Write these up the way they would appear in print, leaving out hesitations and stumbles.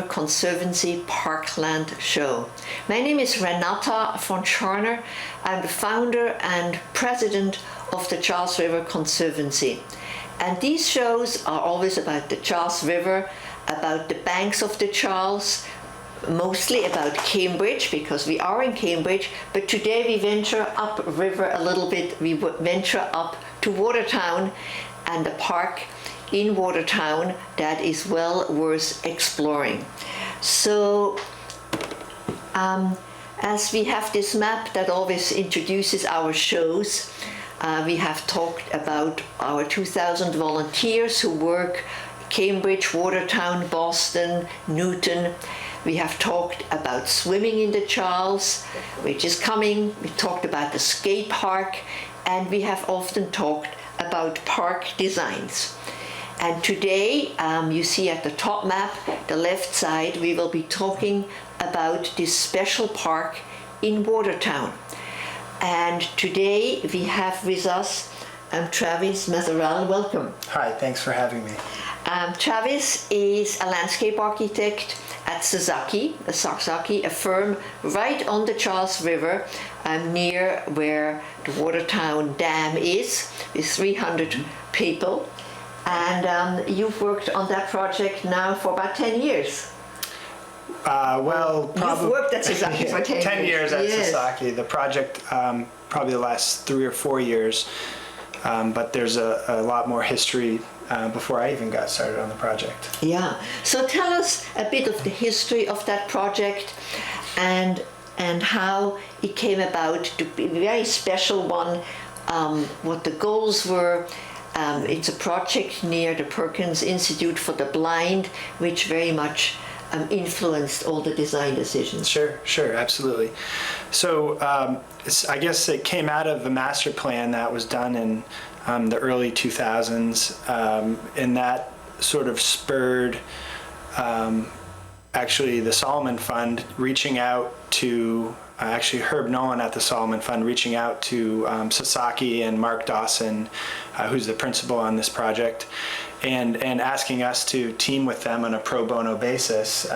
Conservancy Parkland Show. My name is Renata von Scharner. I'm the founder and president of the Charles River Conservancy. And these shows are always about the Charles River, about the banks of the Charles, mostly about Cambridge, because we are in Cambridge, but today we venture upriver a little bit. We venture up to Watertown and the park in Watertown that is well worth exploring. So as we have this map that always introduces our shows, we have talked about our 2,000 volunteers who work Cambridge, Watertown, Boston, Newton. We have talked about swimming in the Charles, which is coming. We talked about the skate park, and we have often talked about park designs. And today, you see at the top map, the left side, we will be talking about this special park in Watertown. And today we have with us Travis Mazerall. Welcome. Hi, thanks for having me. Travis is a landscape architect at Sasaki, a firm right on the Charles River, near where the Watertown Dam is, with 300 people. And you've worked on that project now for about 10 years. You've worked at Sasaki for 10 years. 10 years at yes. Sasaki. The project, probably the last 3 or 4 years, but there's a lot more history before I even got started on the project. Yeah. So tell us a bit of the history of that project and how it came about to be a very special one, what the goals were. It's a project near the Perkins Institute for the Blind, which very much influenced all the design decisions. Sure, absolutely. So I guess it came out of a master plan that was done in the early 2000s, and that sort of spurred actually the Solomon Fund reaching out to actually Herb Nolan at the Solomon Fund reaching out to Sasaki and Mark Dawson, who's the principal on this project, and asking us to team with them on a pro bono basis,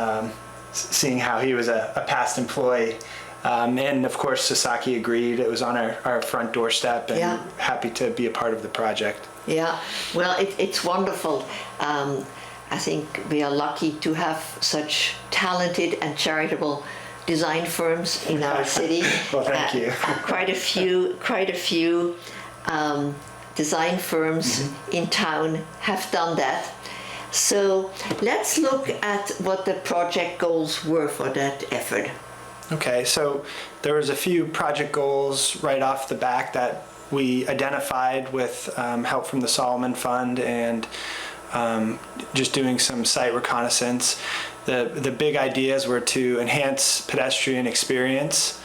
seeing how he was a past employee. And of course Sasaki agreed. It was on our front doorstep, and happy to be a part of the project. Yeah, well, it's wonderful. I think we are lucky to have such talented and charitable design firms in our city. Well, thank you. Quite a few design firms in town have done that. So let's look at what the project goals were for that effort. Okay, so there was a few project goals right off the back that we identified with help from the Solomon Fund and just doing some site reconnaissance. The big ideas were to enhance pedestrian experience,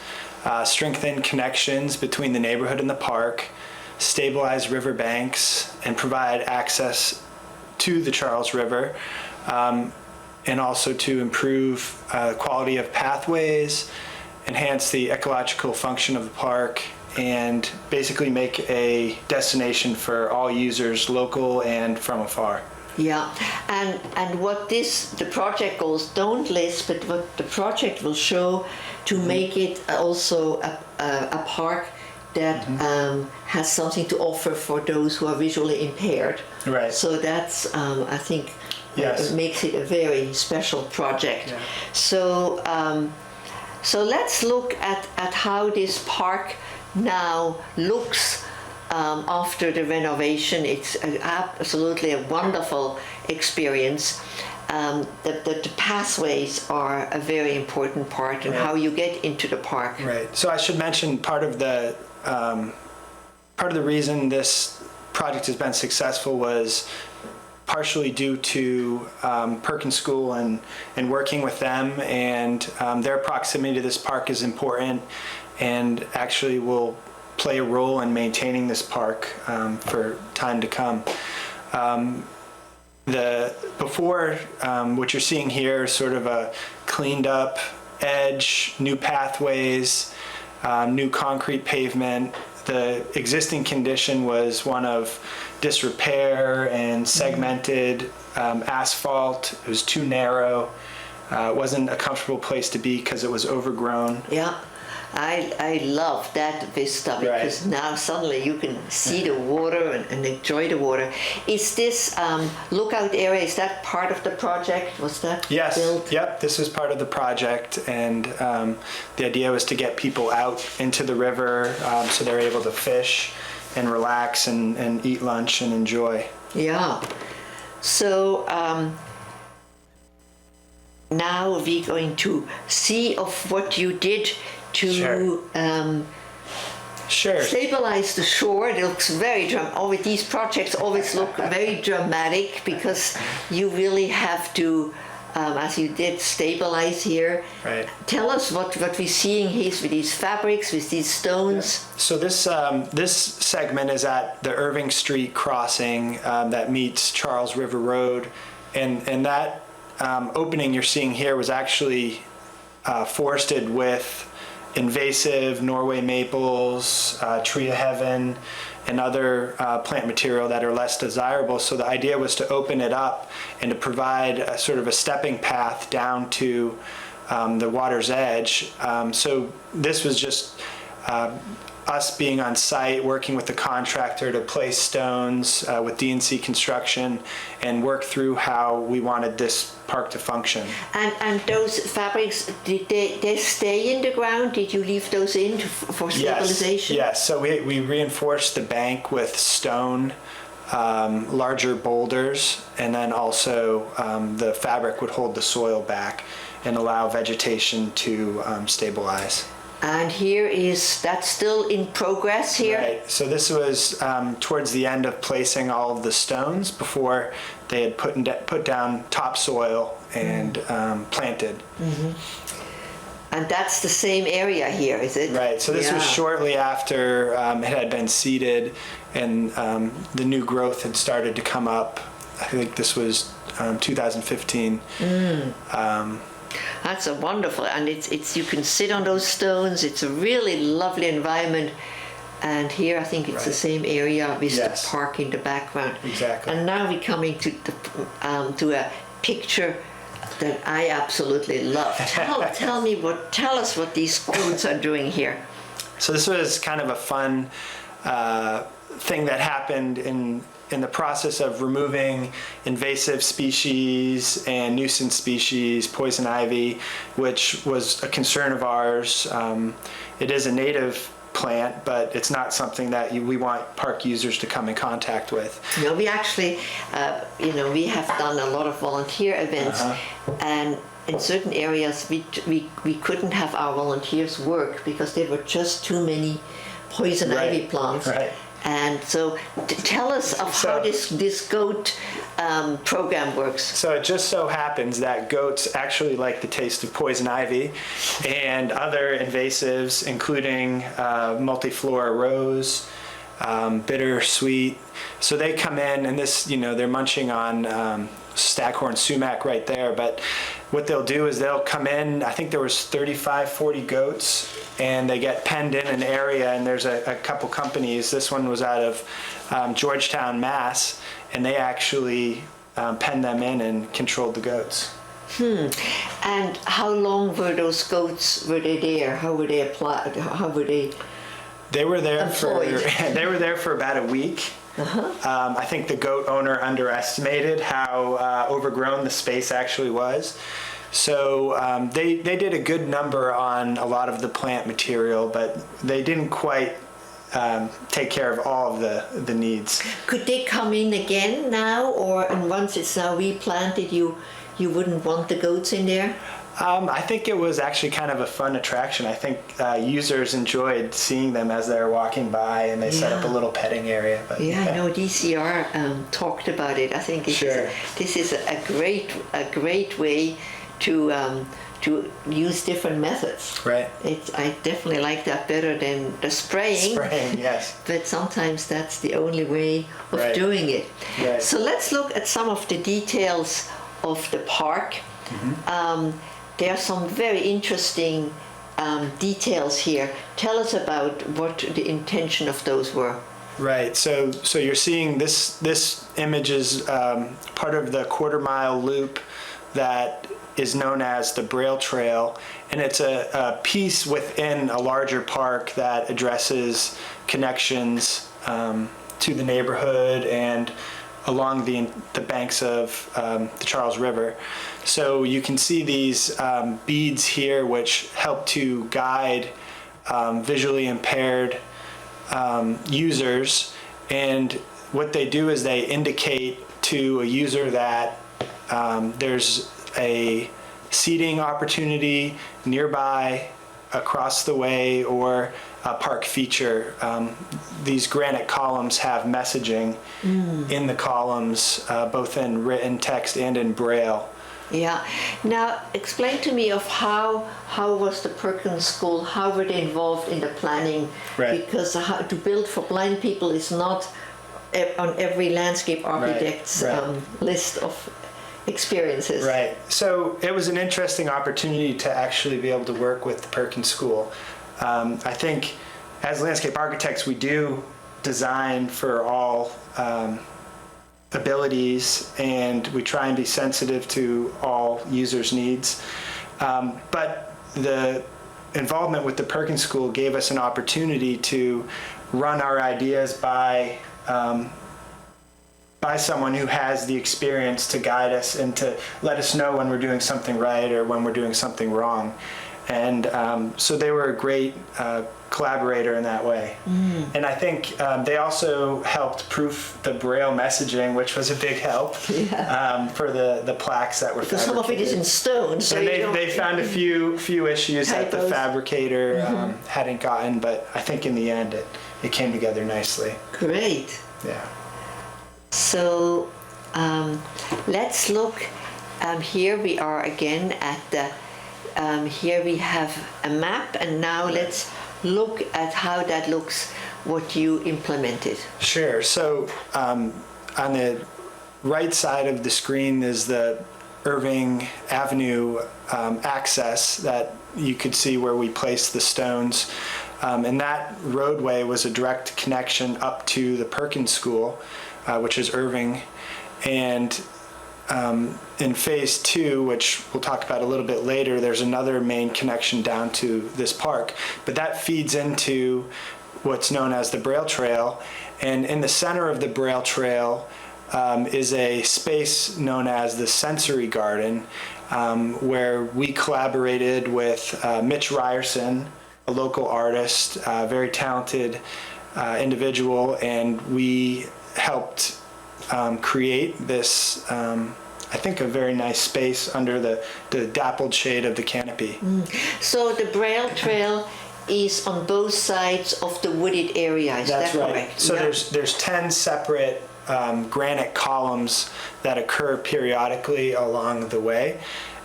strengthen connections between the neighborhood and the park, stabilize river banks, and provide access to the Charles River, and also to improve quality of pathways, enhance the ecological function of the park, and basically make a destination for all users, local and from afar. Yeah, and what the project goals don't list, but what the project will show to make it also a park that has something to offer for those who are visually impaired. Right. So that's, I think, yes. It makes it a very special project. Yeah. So let's look at how this park now looks after the renovation. It's absolutely a wonderful experience. The pathways are a very important part in how you get into the park. Right. So I should mention part of the reason this project has been successful was partially due to Perkins School and working with them, and their proximity to this park is important and actually will play a role in maintaining this park for time to come. What you're seeing here is sort of a cleaned up edge, new pathways, new concrete pavement. The existing condition was one of disrepair and segmented asphalt. It was too narrow. It wasn't a comfortable place to be because it was overgrown. Yeah. I love that vista because now suddenly you can see the water and enjoy the water. Is this lookout area, is that part of the project? Was that built? Yep, this was part of the project, and the idea was to get people out into the river so they're able to fish and relax and eat lunch and enjoy. Yeah. So now we're going to see of what you did to stabilize the shore. It looks very dramatic. These projects always look very dramatic because you really have to, as you did, stabilize here. Right. Tell us what we're seeing here with these fabrics, with these stones. Yeah. So this segment is at the Irving Street crossing that meets Charles River Road, and that opening you're seeing here was actually forested with invasive Norway maples, tree of heaven, and other plant material that are less desirable. So the idea was to open it up and to provide a sort of a stepping path down to the water's edge. So this was just us being on site, working with the contractor to place stones with DNC Construction and work through how we wanted this park to function. And those fabrics, did they stay in the ground? Did you leave those in for stabilization? Yes. So we reinforced the bank with stone, larger boulders, and then also the fabric would hold the soil back and allow vegetation to stabilize. And that's still in progress here? Right. So this was towards the end of placing all of the stones before they had put down topsoil and planted. Mm-hmm. And that's the same area here, is it? Right. So this was shortly after it had been seeded and the new growth had started to come up. I think this was 2015. That's a wonderful, and it's you can sit on those stones. It's a really lovely environment, and here I think it's the same area with the park in the background. Exactly. And now we're coming to a picture that I absolutely love. Tell us what these goats are doing here. So this was kind of a fun thing that happened in the process of removing invasive species and nuisance species, poison ivy, which was a concern of ours. It is a native plant, but it's not something that we want park users to come in contact with. No, we actually, we have done a lot of volunteer events, and in certain areas we couldn't have our volunteers work because there were just too many poison ivy plants. Right. And so tell us of how this goat program works. So it just so happens that goats actually like the taste of poison ivy and other invasives, including multiflora rose, bitter, sweet. So they come in and they're munching on staghorn sumac right there. But what they'll do is they'll come in, I think there was 35, 40 goats, and they get penned in an area, and there's a couple companies. This one was out of Georgetown, Mass, and they actually penned them in and controlled the goats. And how long were those goats, were they there? How were they applied? How were they They were there employed? for about a week. I think the goat owner underestimated how overgrown the space actually was. So they did a good number on a lot of the plant material, but they didn't quite take care of all of the needs. Could they come in again now, and once it's now replanted, you wouldn't want the goats in there? I think it was actually kind of a fun attraction. I think users enjoyed seeing them as they were walking by, and they set up a little petting area. But, I know DCR talked about it. I think this is a great way to use different methods. Right. I definitely like that better than the spraying. Spraying, yes. But sometimes that's the only way of doing it. Right. So let's look at some of the details of the park. There are some very interesting details here. Tell us about what the intention of those were. Right. So you're seeing this image is part of the quarter-mile loop that is known as the Braille Trail, and it's a piece within a larger park that addresses connections to the neighborhood and along the banks of the Charles River. So you can see these beads here which help to guide visually impaired users, and what they do is they indicate to a user that there's a seating opportunity nearby, across the way, or a park feature. These granite columns have messaging in the columns, both in written text and in Braille. Yeah. Now, explain to me of how was the Perkins School, how were they involved in the planning? Right. Because to build for blind people is not on every landscape architect's list of experiences. Right. So it was an interesting opportunity to actually be able to work with the Perkins School. I think as landscape architects, we do design for all abilities, and we try and be sensitive to all users' needs. But the involvement with the Perkins School gave us an opportunity to run our ideas by someone who has the experience to guide us and to let us know when we're doing something right or when we're doing something wrong. And so they were a great collaborator in that way. And I think they also helped proof the Braille messaging, which was a big help for the plaques that were because some of it is in stone. So and they found a few issues that the fabricator hadn't gotten, but I think in the end it came together nicely. Great. Yeah. So let's look. Here we are again at the. Here we have a map, and now let's look at how that looks, what you implemented. Sure. So on the right side of the screen is the Irving Avenue access that you could see where we placed the stones. And that roadway was a direct connection up to the Perkins School, which is Irving. And in phase 2, which we'll talk about a little bit later, there's another main connection down to this park, but that feeds into what's known as the Braille Trail. And in the center of the Braille Trail is a space known as the Sensory Garden, where we collaborated with Mitch Ryerson, a local artist, a very talented individual, and we helped create this, I think, a very nice space under the dappled shade of the canopy. So the Braille Trail is on both sides of the wooded area, is That's that right. correct? So Yeah. there's 10 separate granite columns that occur periodically along the way,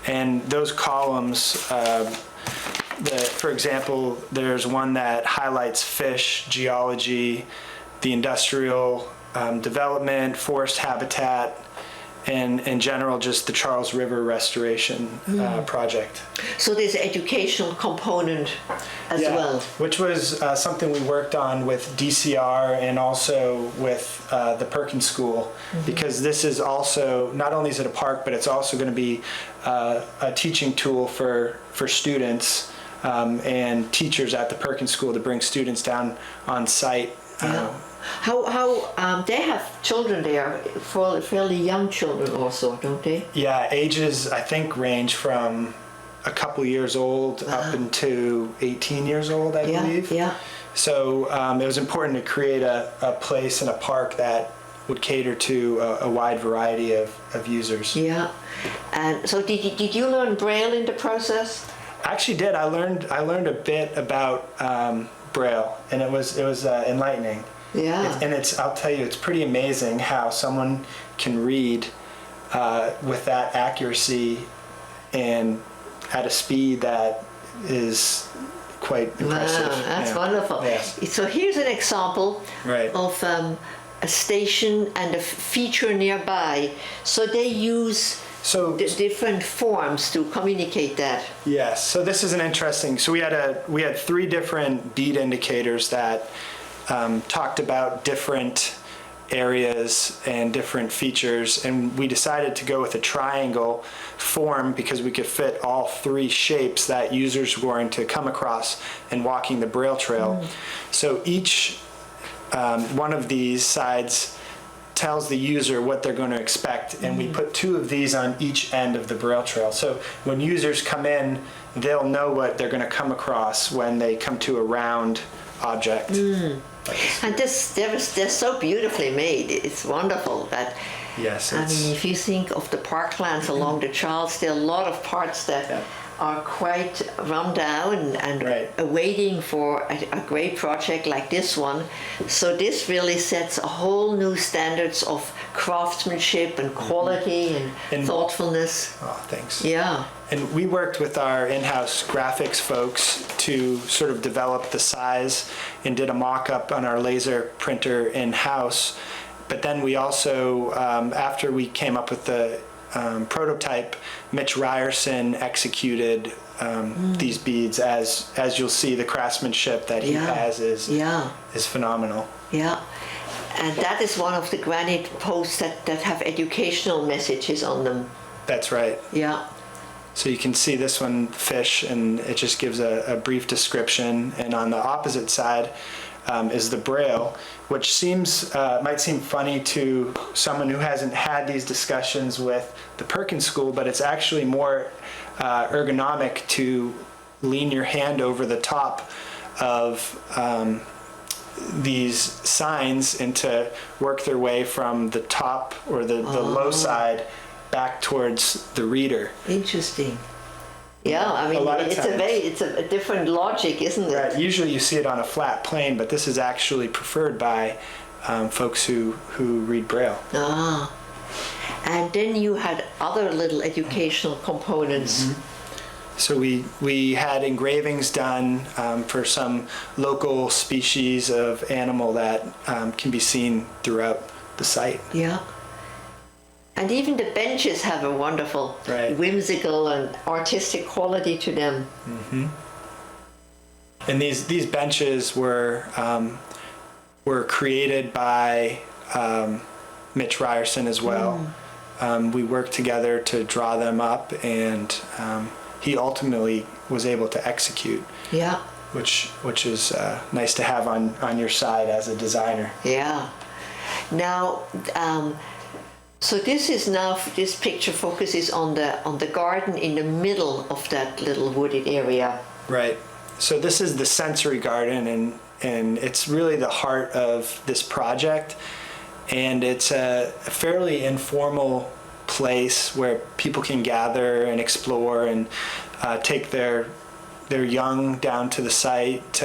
and those columns, for example, there's one that highlights fish, geology, the industrial development, forest habitat, and in general just the Charles River restoration project. So there's an educational component as well. Which was something we worked on with DCR and also with the Perkins School, because this is also, not only is it a park, but it's also going to be a teaching tool for students and teachers at the Perkins School to bring students down on site. How they have children there, fairly young children also, don't they? Yeah, ages I think range from a couple years old up into 18 years old, I believe. Yeah. So it was important to create a place and a park that would cater to a wide variety of users. Yeah. And so did you learn Braille in the process? I actually did. I learned a bit about Braille, and it was enlightening. Yeah. And I'll tell you, it's pretty amazing how someone can read with that accuracy and at a speed that is quite impressive. Wow, that's wonderful. Yeah. So here's an example of a station and a feature nearby. So they use different forms to communicate that. Yes. So this is an interesting. So we had 3 different beat indicators that talked about different areas and different features, and we decided to go with a triangle form because we could fit all three shapes that users were going to come across in walking the Braille Trail. So each one of these sides tells the user what they're going to expect, and we put two of these on each end of the Braille Trail. So when users come in, they'll know what they're going to come across when they come to a round object. And they're so beautifully made. It's wonderful that. Yes. I mean, if you think of the parklands along the Charles, there are a lot of parts that are quite run down and awaiting for a great project like this one. So this really sets a whole new standards of craftsmanship and quality and thoughtfulness. Oh, thanks. Yeah. And we worked with our in-house graphics folks to sort of develop the size and did a mock-up on our laser printer in-house. But then we also, after we came up with the prototype, Mitch Ryerson executed these beads. As you'll see, the craftsmanship that he has is phenomenal. Yeah. And that is one of the granite posts that have educational messages on them. That's right. Yeah. So you can see this one, fish, and it just gives a brief description. And on the opposite side is the Braille, which might seem funny to someone who hasn't had these discussions with the Perkins School, but it's actually more ergonomic to lean your hand over the top of these signs and to work their way from the top or the low side back towards the reader. Interesting. Yeah, I mean, it's a different logic, isn't it? Right. Usually you see it on a flat plane, but this is actually preferred by folks who read Braille. Ah. And then you had other little educational components. So we had engravings done for some local species of animal that can be seen throughout the site. Yeah. And even the benches have a wonderful, whimsical and artistic quality to them. And these benches were created by Mitch Ryerson as well. We worked together to draw them up, and he ultimately was able to execute. Yeah. Which is nice to have on your side as a designer. Yeah. Now. So this picture focuses on the garden in the middle of that little wooded area. Right. So this is the sensory garden, and it's really the heart of this project. And it's a fairly informal place where people can gather and explore and take their young down to the site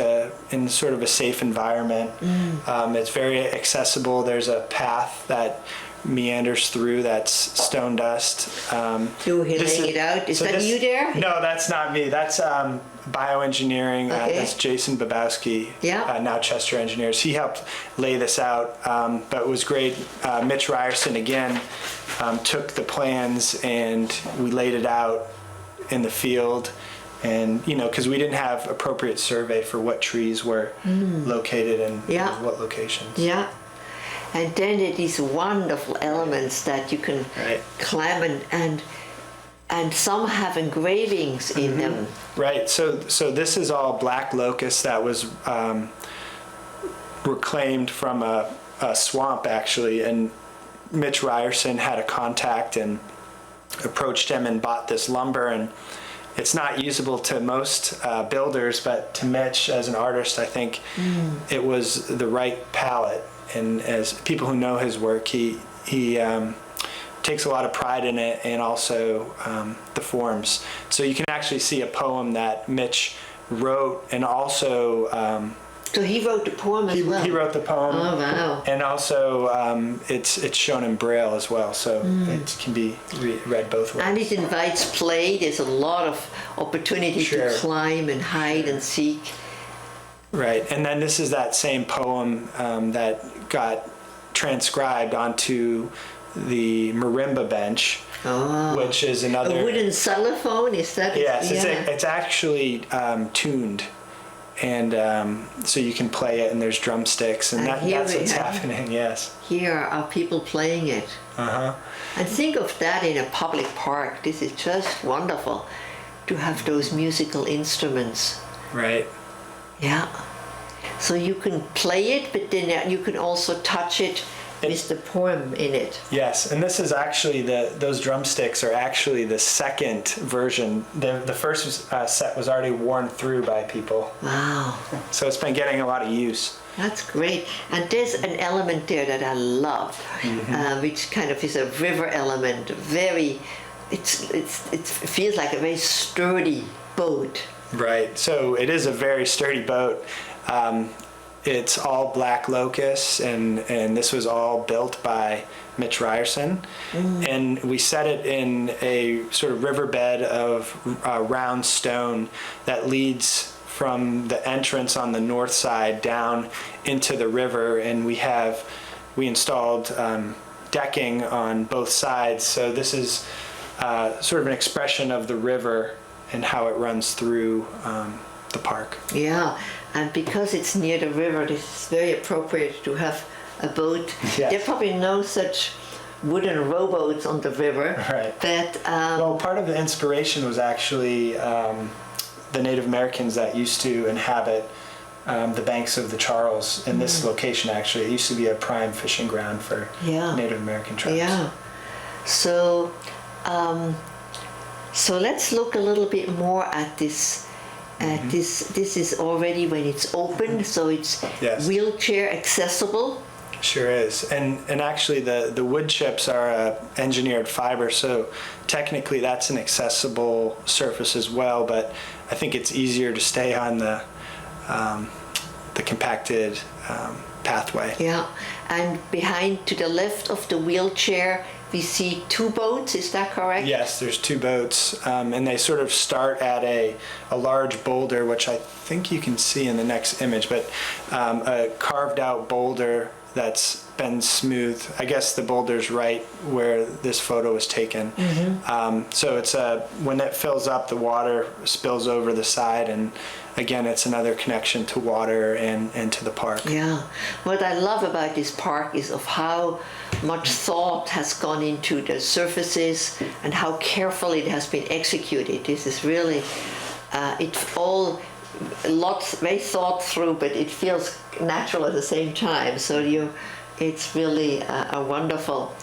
in sort of a safe environment. It's very accessible. There's a path that meanders through that's stone dust. You laying it out? Is that you there? No, that's not me. That's bioengineering. That's Jason Babowski, now Chester Engineers. He helped lay this out, but it was great. Mitch Ryerson again took the plans and we laid it out in the field. And, because we didn't have appropriate survey for what trees were located in what locations. Yeah. And then there are these wonderful elements that you can climb and some have engravings in them. Right. So this is all black locust that was reclaimed from a swamp actually, and Mitch Ryerson had a contact and approached him and bought this lumber, and it's not usable to most builders, but to Mitch as an artist, I think it was the right palette. And as people who know his work, he takes a lot of pride in it, and also the forms. So you can actually see a poem that Mitch wrote, and also so he wrote the poem as well? He wrote the poem. Oh, wow. And also it's shown in Braille as well, so it can be read both ways. And it invites play. There's a lot of opportunity to climb and hide and seek. Right, and then this is that same poem that got transcribed onto the marimba bench, which is another... A wooden xylophone, is that? Yes, it's actually tuned, and so you can play it, and there's drumsticks, and that's what's happening. Yes. Here are people playing it. And think of that in a public park. This is just wonderful to have those musical instruments. Right. Yeah. So you can play it, but then you can also touch it with the poem in it. Yes, and this is actually those drumsticks are actually the second version. The first set was already worn through by people. Wow. So it's been getting a lot of use. That's great. And there's an element there that I love, which kind of is a river element. Very, it feels like a very sturdy boat. Right. So it is a very sturdy boat. It's all black locust, and this was all built by Mitch Ryerson. And we set it in a sort of riverbed of round stone that leads from the entrance on the north side down into the river. And we installed decking on both sides. So this is sort of an expression of the river and how it runs through the park. Yeah, and because it's near the river, this is very appropriate to have a boat. Yes. There are probably no such wooden rowboats on the river. Right. But Well, part of the inspiration was actually the Native Americans that used to inhabit the banks of the Charles in this location. Actually, it used to be a prime fishing ground for Native American tribes. Yeah. So, so let's look a little bit more at this. This is already when it's open, so it's wheelchair accessible. Sure is, and actually the wood chips are engineered fiber, so technically that's an accessible surface as well. But I think it's easier to stay on the compacted pathway. Yeah, and behind to the left of the wheelchair, we see two boats. Is that correct? Yes, there's two boats, and they sort of start at a large boulder, which I think you can see in the next image, but a carved out boulder that's been smooth. I guess the boulder's right where this photo was taken. So it's when it fills up, the water spills over the side, and again, it's another connection to water and to the park. Yeah. What I love about this park is of how much thought has gone into the surfaces and how carefully it has been executed. This is really, it's all very thought through, but it feels natural at the same time. So it's really a wonderful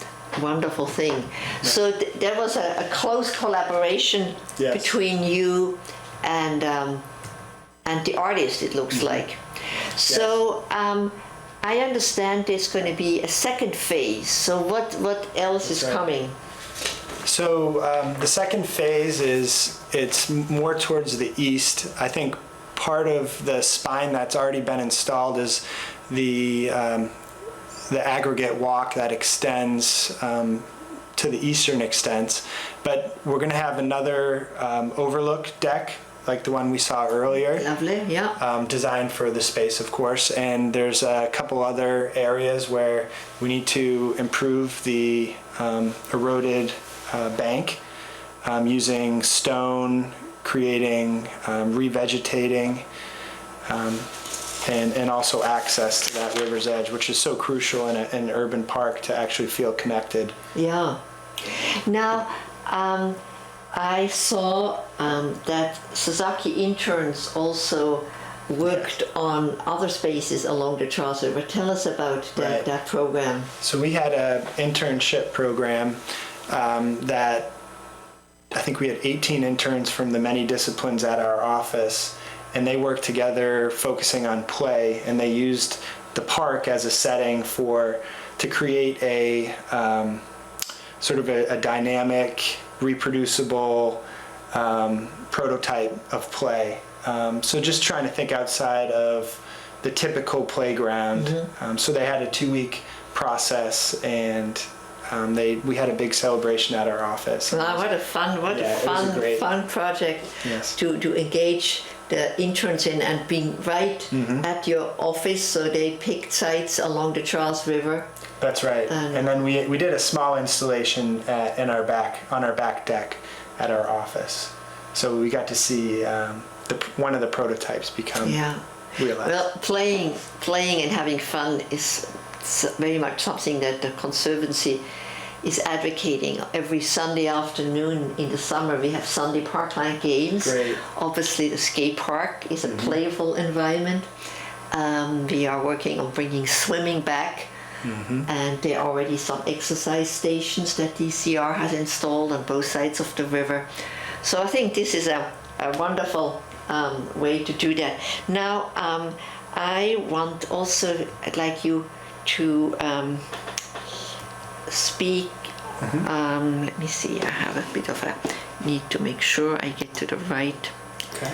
thing. So there was a close collaboration between you and the artist, it looks like. So I understand there's going to be a second phase. So what else is coming? So the second phase it's more towards the east. I think part of the spine that's already been installed is the aggregate walk that extends to the eastern extent. But we're going to have another overlook deck like the one we saw earlier. Lovely, yeah. Designed for the space, of course. And there's a couple other areas where we need to improve the eroded bank using stone, creating, revegetating, and also access to that river's edge, which is so crucial in an urban park to actually feel connected. Yeah. Now, I saw that Sasaki interns also worked on other spaces along the Charles River. Tell us about that program. So we had an internship program that I think we had 18 interns from the many disciplines at our office, and they worked together focusing on play, and they used the park as a setting to create a sort of a dynamic, reproducible prototype of play. So just trying to think outside of the typical playground. So they had a 2-week process, and we had a big celebration at our office. Wow, what a fun project to engage the interns in, and being right at your office. So they picked sites along the Charles River. That's right. And then we did a small installation on our back deck at our office. So we got to see one of the prototypes become realized. Well, playing and having fun is very much something that the Conservancy is advocating. Every Sunday afternoon in the summer we have Sunday parkland games. Great. Obviously the skate park is a playful environment. We are working on bringing swimming back, and there are already some exercise stations that DCR has installed on both sides of the river. So I think this is a wonderful way to do that. Now I want also, I'd like you to speak. Let me see, I have a bit of a need to make sure I get to the right. Okay.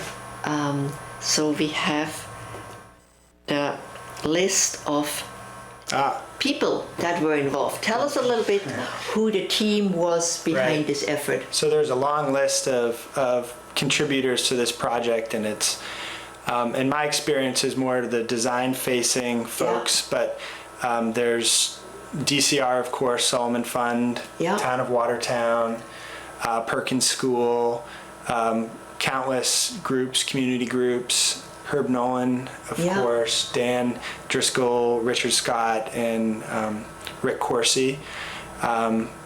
So we have the list of people that were involved. Tell us a little bit who the team was behind this effort. So there's a long list of contributors to this project, and it's in my experience is more the design facing folks, but there's DCR, of course, Solomon Fund, Town of Watertown, Perkins School, countless groups, community groups, Herb Nolan, of course, Dan Driscoll, Richard Scott, and Rick Corsi.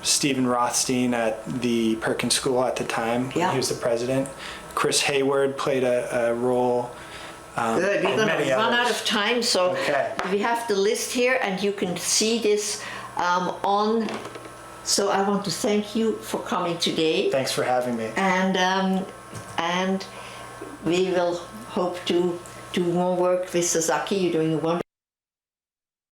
Stephen Rothstein at the Perkins School at the time, he was the president. Chris Hayward played a role. Good, we're going to run out of time, so we have the list here and you can see this on. So I want to thank you for coming today. Thanks for having me. And we will hope to do more work with Sasaki. You're doing a wonderful